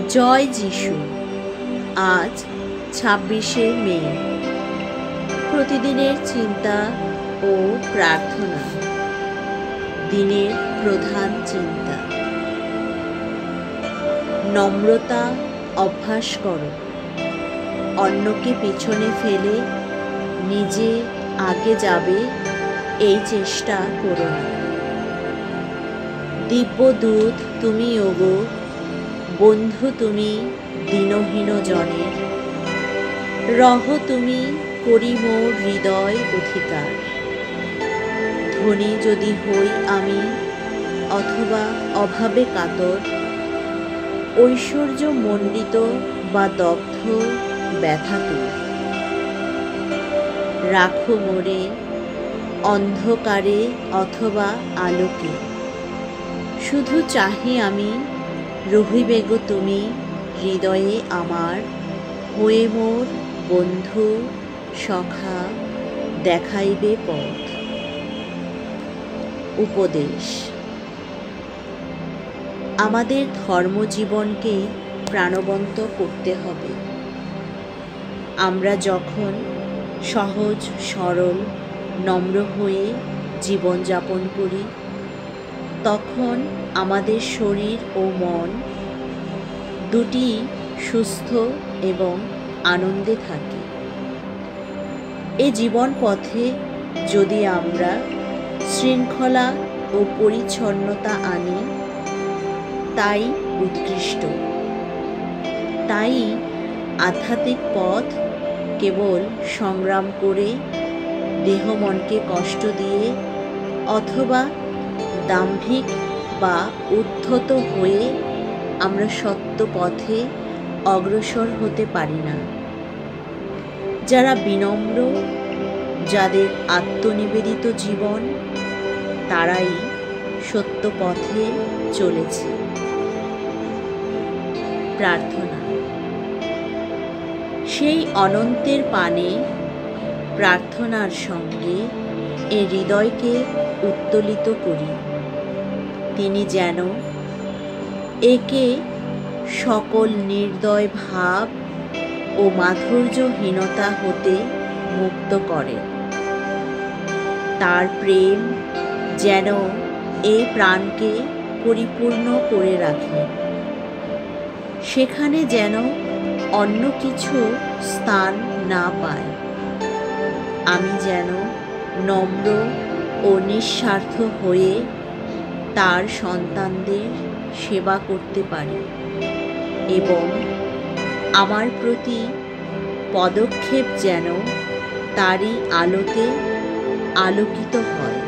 জয় যিশু। আজ 26শে মে। প্রতিদিনের চিন্তা ও প্রার্থনা। দিনের প্রধান চিন্তা। নম্রতা অভ্যাস করো। অন্যকে পিছনে ফেলে নিজে আগে যাবে এই চেষ্টা করো না। দিব্যদূত তুমি ওগো, বন্ধু তুমি দীনহীন জনের। রহ তুমি করি মোর হৃদয় অধিকার। ধনী যদি হই আমি অথবা অভাবে কাতর, ঐশ্বর্য মণ্ডিত বা দগ্ধ ব্যথাতুর। রাখো মোরে অন্ধকারে অথবা আলোকে, শুধু চাহি আমি রহিবে গো তুমি হৃদয়ে আমার। হয়ে মোর বন্ধু সখা দেখাইবে পথ। উপদেশ। আমাদের ধর্মজীবনকে প্রাণবন্ত করতে হবে। আমরা যখন সহজ সরল নম্র হয়ে জীবনযাপন করি, তখন আমাদের শরীর ও মন দুটি সুস্থ এবং আনন্দে থাকে। এ জীবন পথে যদি আমরা শৃঙ্খলা ও পরিচ্ছন্নতা আনি, তাই উৎকৃষ্ট। তাই আধ্যাত্মিক পথ কেবল সংগ্রাম করে, দেহ মনকে কষ্ট দিয়ে অথবা দাম্ভিক বা উদ্ধত হয়ে আমরা সত্য পথে অগ্রসর হতে পারি না। যারা বিনম্র, যাদের আত্মনিবেদিত জীবন, তারাই সত্য পথে চলেছে। প্রার্থনা। সেই অনন্তের পানে প্রার্থনার সঙ্গে এ হৃদয়কে উত্তোলিত করি। তিনি যেন একে সকল নির্দয় ভাব ও মাধুর্যহীনতা হতে মুক্ত করেন। তার প্রেম যেন এই প্রাণকে পরিপূর্ণ করে রাখে। সেখানে যেন অন্য কিছু স্থান না পায়। আমি যেন নম্র ও নিঃস্বার্থ হয়ে তার সন্তানদের সেবা করতে পারি এবং আমার প্রতি পদক্ষেপ যেন তারই আলোতে আলোকিত হয়।